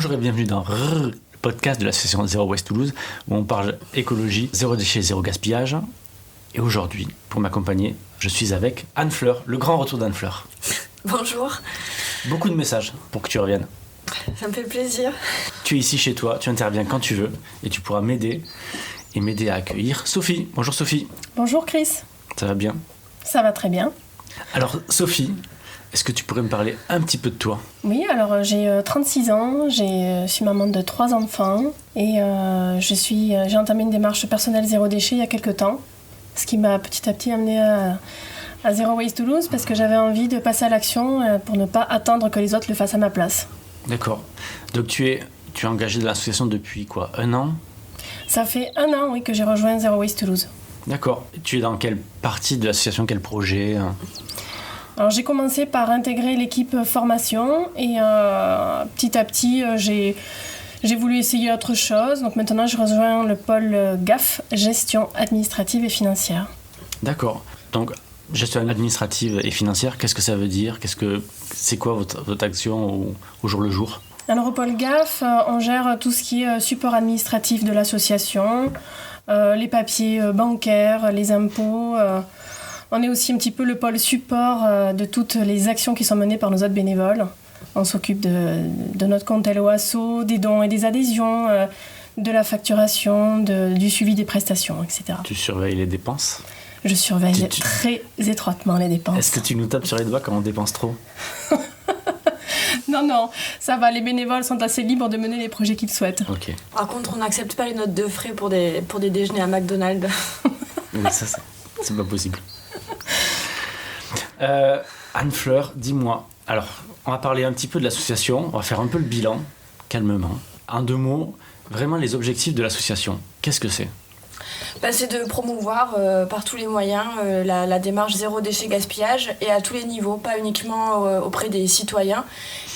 Bonjour et bienvenue dans le podcast de l'association Zero Waste Toulouse où on parle écologie, zéro déchet, zéro gaspillage. Et aujourd'hui, pour m'accompagner, je suis avec Anne Fleur, le grand retour d'Anne Fleur. Bonjour. Beaucoup de messages pour que tu reviennes. Ça me fait plaisir. Tu es ici chez toi, tu interviens quand tu veux et tu pourras m'aider à accueillir Sophie. Bonjour Sophie. Bonjour Chris. Ça va bien? Ça va très bien. Alors Sophie, est-ce que tu pourrais me parler un petit peu de toi? Oui, alors j'ai 36 ans, je suis maman de 3 enfants et j'ai entamé une démarche personnelle zéro déchet il y a quelques temps, ce qui m'a petit à petit amené à Zero Waste Toulouse parce que j'avais envie de passer à l'action pour ne pas attendre que les autres le fassent à ma place. D'accord. Donc tu es engagée de l'association depuis quoi, 1 an? Ça fait 1 an, oui, que j'ai rejoint Zero Waste Toulouse. D'accord. Tu es dans quelle partie de l'association, quel projet? Alors j'ai commencé par intégrer l'équipe formation et petit à petit j'ai voulu essayer autre chose. Donc maintenant je rejoins le pôle GAF, gestion administrative et financière. D'accord. Donc gestion administrative et financière, qu'est-ce que ça veut dire? C'est quoi votre action au jour le jour? Alors au pôle GAF, on gère tout ce qui est support administratif de l'association, les papiers bancaires, les impôts. On est aussi un petit peu le pôle support de toutes les actions qui sont menées par nos autres bénévoles. On s'occupe de notre compte LOASO, des dons et des adhésions, de la facturation, du suivi des prestations, etc. Tu surveilles les dépenses? Je surveille très étroitement les dépenses. Est-ce que tu nous tapes sur les doigts quand on dépense trop? Non, ça va, les bénévoles sont assez libres de mener les projets qu'ils souhaitent. Ok. Par contre, on n'accepte pas les notes de frais pour des déjeuners à McDonald's. Mais ça, c'est pas possible. Anne Fleur, dis-moi. Alors, on va parler un petit peu de l'association. On va faire un peu le bilan, calmement. En 2 mots, vraiment les objectifs de l'association. Qu'est-ce que c'est? C'est de promouvoir par tous les moyens la démarche zéro déchet gaspillage et à tous les niveaux, pas uniquement auprès des citoyens,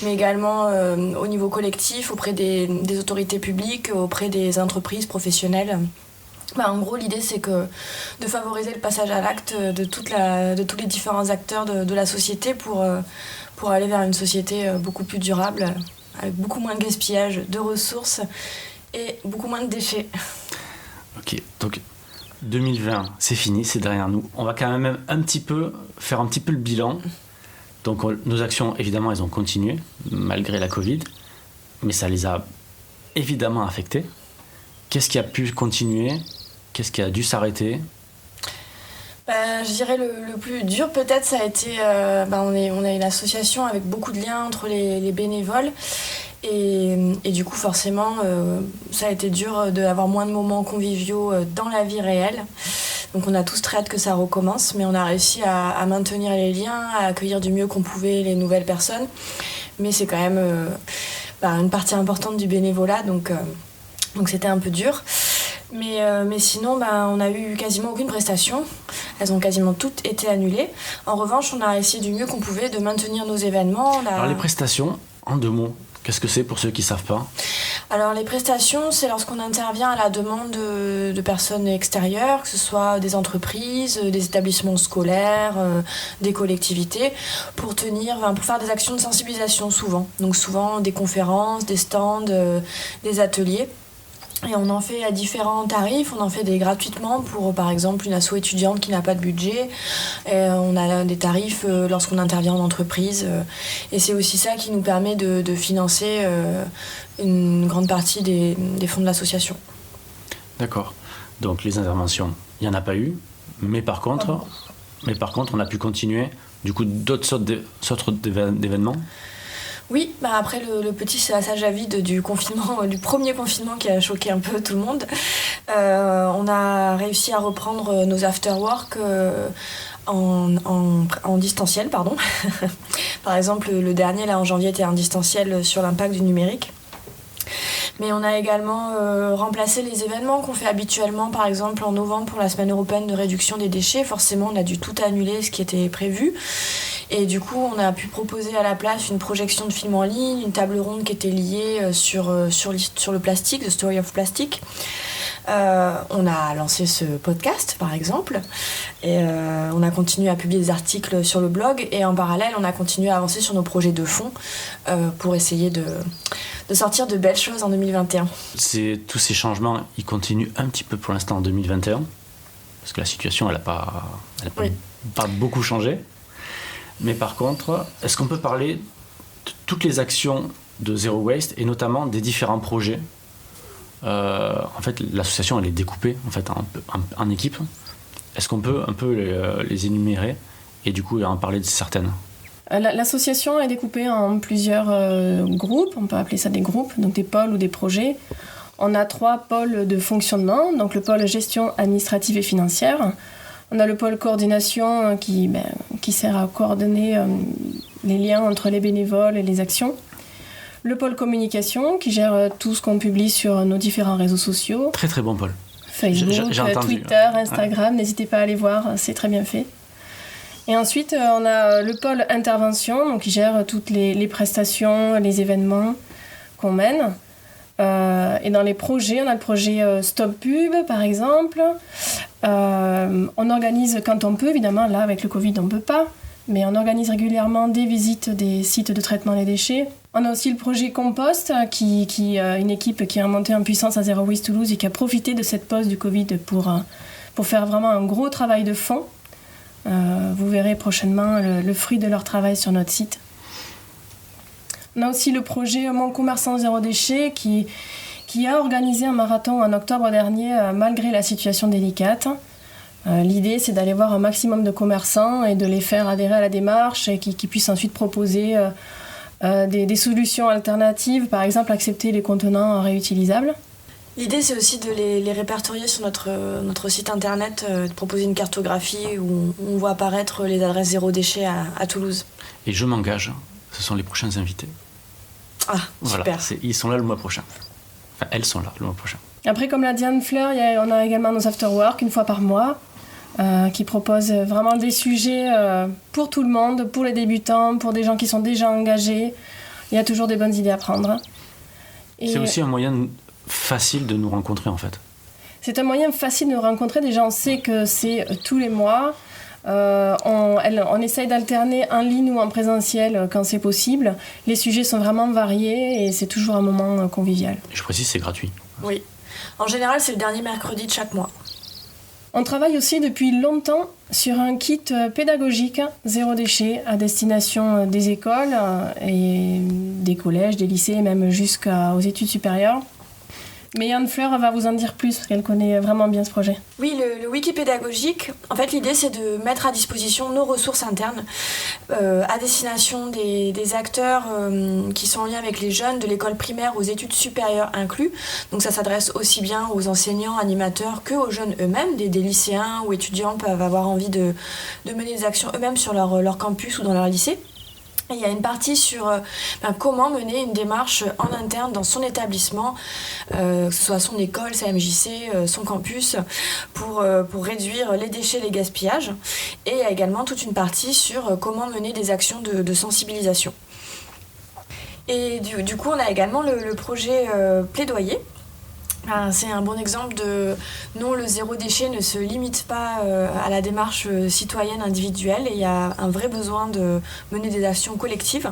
mais également au niveau collectif, auprès des autorités publiques, auprès des entreprises professionnelles. En gros, l'idée, c'est de favoriser le passage à l'acte de tous les différents acteurs de la société pour aller vers une société beaucoup plus durable, avec beaucoup moins de gaspillage de ressources et beaucoup moins de déchets. Ok, donc 2020, c'est fini, c'est derrière nous. On va quand même faire un petit peu le bilan. Donc nos actions, évidemment, elles ont continué, malgré la Covid, mais ça les a évidemment affectées. Qu'est-ce qui a pu continuer? Qu'est-ce qui a dû s'arrêter? Je dirais le plus dur peut-être, ça a été... on est une association avec beaucoup de liens entre les bénévoles. Et du coup, forcément, ça a été dur d'avoir moins de moments conviviaux dans la vie réelle. Donc on a tous très hâte que ça recommence, mais on a réussi à maintenir les liens, à accueillir du mieux qu'on pouvait les nouvelles personnes. Mais c'est quand même une partie importante du bénévolat, donc c'était un peu dur. Mais sinon, on n'a eu quasiment aucune prestation. Elles ont quasiment toutes été annulées. En revanche, on a essayé du mieux qu'on pouvait de maintenir nos événements. Alors les prestations, en 2 mots, qu'est-ce que c'est pour ceux qui ne savent pas? Alors les prestations, c'est lorsqu'on intervient à la demande de personnes extérieures, que ce soit des entreprises, des établissements scolaires, des collectivités, pour faire des actions de sensibilisation souvent. Donc souvent des conférences, des stands, des ateliers. Et on en fait à différents tarifs, on en fait des gratuitement pour par exemple une asso étudiante qui n'a pas de budget. Et on a des tarifs lorsqu'on intervient en entreprise. Et c'est aussi ça qui nous permet de financer une grande partie des fonds de l'association. D'accord. Donc les interventions, il n'y en a pas eu. Mais par contre, on a pu continuer du coup d'autres sortes d'événements. Oui, après le petit passage à vide du premier confinement qui a choqué un peu tout le monde, on a réussi à reprendre nos after-work en distanciel, pardon. Par exemple, le dernier, là, en janvier, était en distanciel sur l'impact du numérique. Mais on a également remplacé les événements qu'on fait habituellement, par exemple en novembre pour la semaine européenne de réduction des déchets. Forcément, on a dû tout annuler ce qui était prévu. Et du coup, on a pu proposer à la place une projection de film en ligne, une table ronde qui était liée sur le plastique, The Story of Plastic. On a lancé ce podcast, par exemple, et on a continué à publier des articles sur le blog, et en parallèle, on a continué à avancer sur nos projets de fond pour essayer de sortir de belles choses en 2021. Tous ces changements, ils continuent un petit peu pour l'instant en 2021, parce que la situation, elle n'a pas beaucoup changé. Mais par contre, est-ce qu'on peut parler de toutes les actions de Zero Waste, et notamment des différents projets? En fait, l'association, elle est découpée en fait, en équipes. Est-ce qu'on peut un peu les énumérer et du coup en parler de certaines? L'association est découpée en plusieurs groupes, on peut appeler ça des groupes, donc des pôles ou des projets. On a 3 pôles de fonctionnement, donc le pôle gestion administrative et financière. On a le pôle coordination qui sert à coordonner les liens entre les bénévoles et les actions. Le pôle communication qui gère tout ce qu'on publie sur nos différents réseaux sociaux. Très très bon pôle. Facebook, j'ai entendu. Twitter, Instagram, n'hésitez pas à aller voir, c'est très bien fait. Et ensuite, on a le pôle intervention, donc qui gère toutes les prestations, les événements qu'on mène. Et dans les projets, on a le projet Stop Pub, par exemple. On organise quand on peut, évidemment, là, avec le Covid, on ne peut pas. Mais on organise régulièrement des visites des sites de traitement des déchets. On a aussi le projet Compost, une équipe qui est montée en puissance à Zero Waste Toulouse et qui a profité de cette pause du Covid pour faire vraiment un gros travail de fond. Vous verrez prochainement le fruit de leur travail sur notre site. On a aussi le projet Mon Commerçant Zéro Déchet qui a organisé un marathon en octobre dernier malgré la situation délicate. L'idée, c'est d'aller voir un maximum de commerçants et de les faire adhérer à la démarche et qui puissent ensuite proposer des solutions alternatives, par exemple accepter les contenants réutilisables. L'idée, c'est aussi de les répertorier sur notre site internet, de proposer une cartographie où on voit apparaître les adresses zéro déchet à Toulouse. Et je m'engage, ce sont les prochains invités. Ah, super. Voilà, ils sont là le mois prochain. Enfin, elles sont là le mois prochain. Après, comme l'a dit Anne-Fleur, on a également nos after-work une fois par mois qui proposent vraiment des sujets pour tout le monde, pour les débutants, pour des gens qui sont déjà engagés. Il y a toujours des bonnes idées à prendre. Et c'est aussi un moyen facile de nous rencontrer en fait. C'est un moyen facile de nous rencontrer. Déjà, on sait que c'est tous les mois. On essaye d'alterner en ligne ou en présentiel quand c'est possible. Les sujets sont vraiment variés et c'est toujours un moment convivial. Je précise, c'est gratuit. Oui. En général, c'est le dernier mercredi de chaque mois. On travaille aussi depuis longtemps sur un kit pédagogique zéro déchet à destination des écoles et des collèges, des lycées, même jusqu'aux études supérieures. Mais Anne-Fleur va vous en dire plus, parce qu'elle connaît vraiment bien ce projet. Oui, le wiki pédagogique, en fait, l'idée, c'est de mettre à disposition nos ressources internes à destination des acteurs qui sont en lien avec les jeunes, de l'école primaire aux études supérieures inclus. Donc ça s'adresse aussi bien aux enseignants, animateurs, qu'aux jeunes eux-mêmes. Des lycéens ou étudiants peuvent avoir envie de mener des actions eux-mêmes sur leur campus ou dans leur lycée. Et il y a une partie sur comment mener une démarche en interne dans son établissement, que ce soit son école, sa MJC, son campus, pour réduire les déchets, les gaspillages. Et il y a également toute une partie sur comment mener des actions de sensibilisation. Et du coup, on a également le projet Plaidoyer. C'est un bon exemple de non, le zéro déchet ne se limite pas à la démarche citoyenne individuelle et il y a un vrai besoin de mener des actions collectives.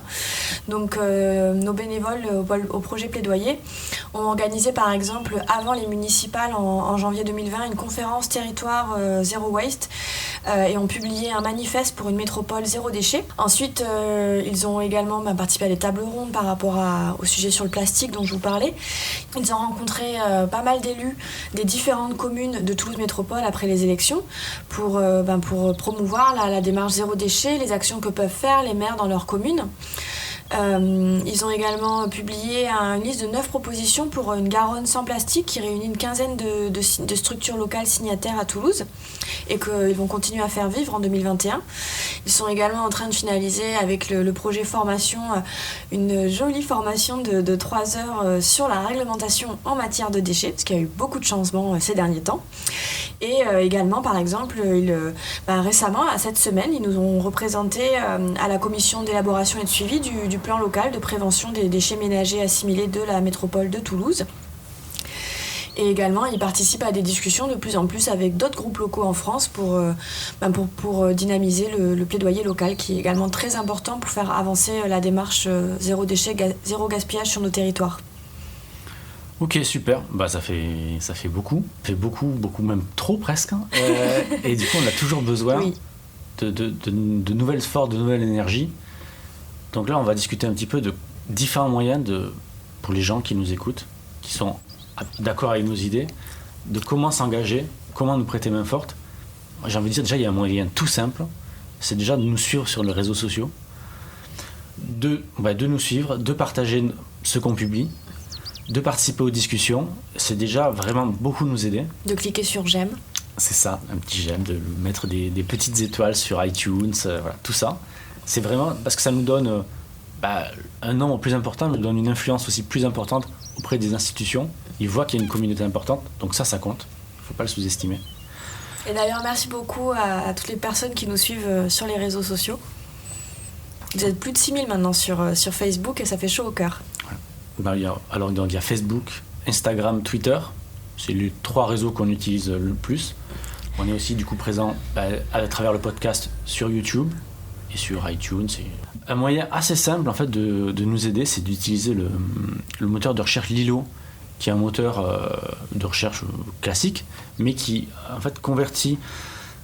Donc nos bénévoles au projet Plaidoyer ont organisé par exemple avant les municipales en janvier 2020 une conférence territoire Zero Waste et ont publié un manifeste pour une métropole zéro déchet. Ensuite ils ont également participé à des tables rondes par rapport au sujet sur le plastique dont je vous parlais. Ils ont rencontré pas mal d'élus des différentes communes de Toulouse Métropole après les élections pour promouvoir la démarche zéro déchet, les actions que peuvent faire les maires dans leur commune. Ils ont également publié une liste de 9 propositions pour une Garonne sans plastique qui réunit une quinzaine de structures locales signataires à Toulouse et qu'ils vont continuer à faire vivre en 2021. Ils sont également en train de finaliser avec le projet formation une jolie formation de 3 heures sur la réglementation en matière de déchets, parce qu'il y a eu beaucoup de changements ces derniers temps. Et également, par exemple, récemment, cette semaine, ils nous ont représenté à la commission d'élaboration et de suivi du plan local de prévention des déchets ménagers assimilés de la métropole de Toulouse. Et également, il participe à des discussions de plus en plus avec d'autres groupes locaux en France pour dynamiser le plaidoyer local, qui est également très important pour faire avancer la démarche zéro déchet, zéro gaspillage sur nos territoires. Ok, super. Ça fait beaucoup. Ça fait beaucoup, même trop presque. Et du coup, on a toujours besoin de nouvelles forces, de nouvelles énergies. Donc là, on va discuter un petit peu de différents moyens pour les gens qui nous écoutent, qui sont d'accord avec nos idées, de comment s'engager, comment nous prêter main forte. J'ai envie de dire, déjà, il y a un moyen tout simple, c'est déjà de nous suivre sur les réseaux sociaux, de nous suivre, de partager ce qu'on publie, de participer aux discussions. C'est déjà vraiment beaucoup nous aider. De cliquer sur j'aime. C'est ça, un petit j'aime, de mettre des petites étoiles sur iTunes, voilà, tout ça. C'est vraiment parce que ça nous donne un nombre plus important, nous donne une influence aussi plus importante auprès des institutions. Ils voient qu'il y a une communauté importante, donc ça compte. Il ne faut pas le sous-estimer. Et d'ailleurs, merci beaucoup à toutes les personnes qui nous suivent sur les réseaux sociaux. Vous êtes plus de 6000 maintenant sur Facebook et ça fait chaud au cœur. Il y a Facebook, Instagram, Twitter. C'est les 3 réseaux qu'on utilise le plus. On est aussi du coup présent à travers le podcast sur YouTube et sur iTunes. C'est un moyen assez simple en fait de nous aider, c'est d'utiliser le moteur de recherche Lilo, qui est un moteur de recherche classique, mais qui en fait convertit.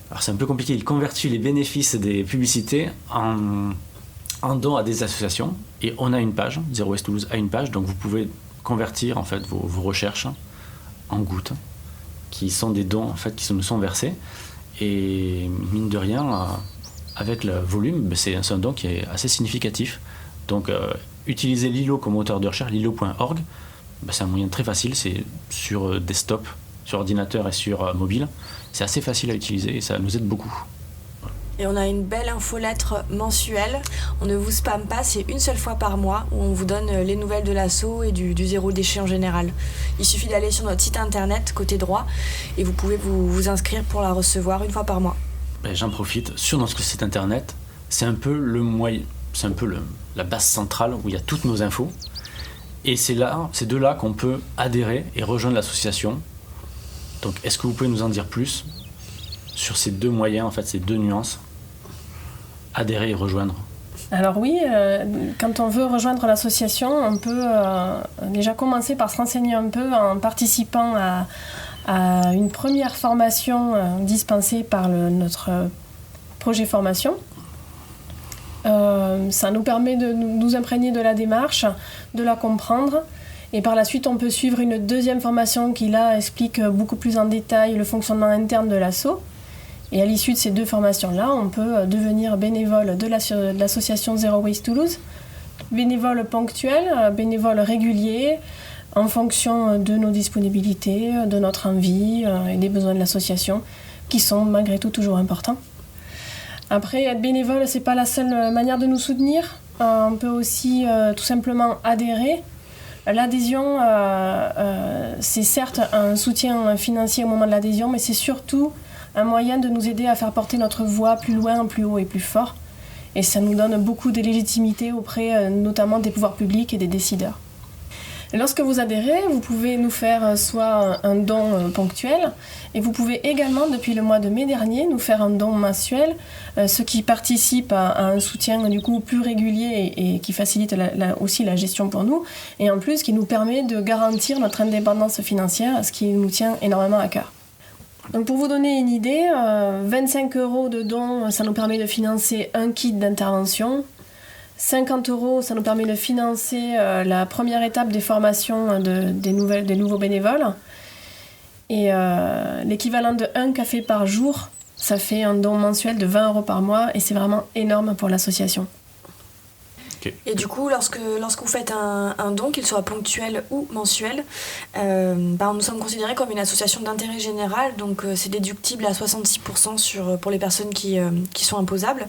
Alors c'est un peu compliqué, il convertit les bénéfices des publicités en dons à des associations. Et on a une page, Zero Waste Toulouse a une page, donc vous pouvez convertir en fait vos recherches en gouttes, qui sont des dons en fait qui nous sont versés. Et mine de rien, avec le volume, c'est un don qui est assez significatif. Donc utiliser Lilo comme moteur de recherche, lilo.org, c'est un moyen très facile, c'est sur desktop, sur ordinateur et sur mobile. C'est assez facile à utiliser et ça nous aide beaucoup. Et on a une belle infolettre mensuelle. On ne vous spamme pas, c'est une seule fois par mois où on vous donne les nouvelles de l'asso et du zéro déchet en général. Il suffit d'aller sur notre site internet, côté droit, et vous pouvez vous inscrire pour la recevoir une fois par mois. J'en profite. Sur notre site internet, c'est un peu la base centrale où il y a toutes nos infos. Et c'est de là qu'on peut adhérer et rejoindre l'association. Donc, est-ce que vous pouvez nous en dire plus sur ces 2 moyens, en fait, ces 2 nuances? Adhérer et rejoindre. Alors oui, quand on veut rejoindre l'association, on peut déjà commencer par se renseigner un peu en participant à une première formation dispensée par notre projet formation. Ça nous permet de nous imprégner de la démarche, de la comprendre. Et par la suite, on peut suivre une deuxième formation qui, là, explique beaucoup plus en détail le fonctionnement interne de l'asso. Et à l'issue de ces 2 formations-là, on peut devenir bénévole de l'association Zero Waste Toulouse. Bénévole ponctuel, bénévole régulier, en fonction de nos disponibilités, de notre envie et des besoins de l'association, qui sont malgré tout toujours importants. Après, être bénévole, c'est pas la seule manière de nous soutenir. On peut aussi tout simplement adhérer. L'adhésion, c'est certes un soutien financier au moment de l'adhésion, mais c'est surtout un moyen de nous aider à faire porter notre voix plus loin, plus haut et plus fort. Et ça nous donne beaucoup de légitimité auprès notamment des pouvoirs publics et des décideurs. Et lorsque vous adhérez, vous pouvez nous faire soit un don ponctuel, et vous pouvez également, depuis le mois de mai dernier, nous faire un don mensuel, ce qui participe à un soutien du coup plus régulier et qui facilite aussi la gestion pour nous, et en plus qui nous permet de garantir notre indépendance financière, ce qui nous tient énormément à cœur. Donc pour vous donner une idée, 25 € de dons, ça nous permet de financer un kit d'intervention. 50 €, ça nous permet de financer la première étape des formations des nouveaux bénévoles. Et l'équivalent de 1 café par jour, ça fait un don mensuel de 20 € par mois et c'est vraiment énorme pour l'association. Okay. Et du coup, lorsque vous faites un don, qu'il soit ponctuel ou mensuel, nous sommes considérés comme une association d'intérêt général, donc c'est déductible à 66% pour les personnes qui sont imposables.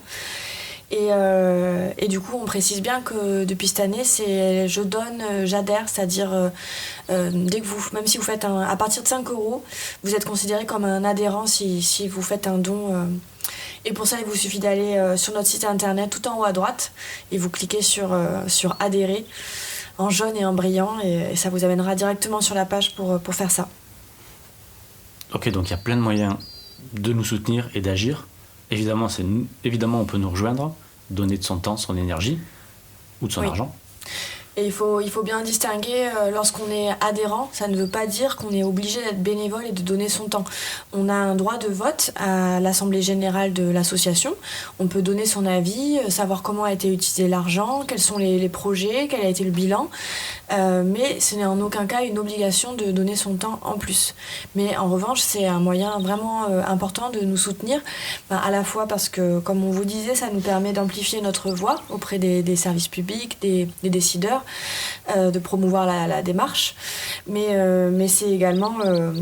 Et du coup, on précise bien que depuis cette année, c'est je donne, j'adhère, c'est-à-dire dès que même si vous faites à partir de 5 €, vous êtes considéré comme un adhérent si vous faites un don. Et pour ça, il vous suffit d'aller sur notre site internet tout en haut à droite et vous cliquez sur adhérer en jaune et en brillant et ça vous amènera directement sur la page pour faire ça. Ok, donc il y a plein de moyens de nous soutenir et d'agir. Évidemment, évidemment, on peut nous rejoindre, donner de son temps, son énergie ou de son argent. Et il faut bien distinguer, lorsqu'on est adhérent, ça ne veut pas dire qu'on est obligé d'être bénévole et de donner son temps. On a un droit de vote à l'Assemblée générale de l'association. On peut donner son avis, savoir comment a été utilisé l'argent, quels sont les projets, quel a été le bilan. Mais ce n'est en aucun cas une obligation de donner son temps en plus. Mais en revanche, c'est un moyen vraiment important de nous soutenir, à la fois parce que, comme on vous disait, ça nous permet d'amplifier notre voix auprès des services publics, des décideurs, de promouvoir la démarche, mais c'est également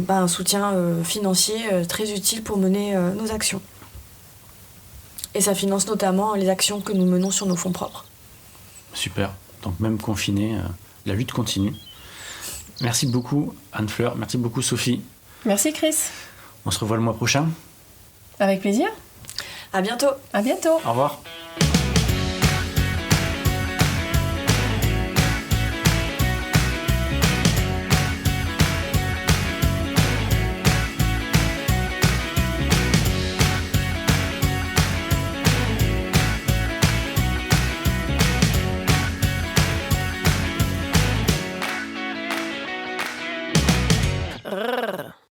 un soutien financier très utile pour mener nos actions. Et ça finance notamment les actions que nous menons sur nos fonds propres. Super, donc même confiné, la lutte continue. Merci beaucoup Anne-Fleur, merci beaucoup Sophie. Merci Chris. On se revoit le mois prochain. Avec plaisir. À bientôt. À bientôt. Au revoir.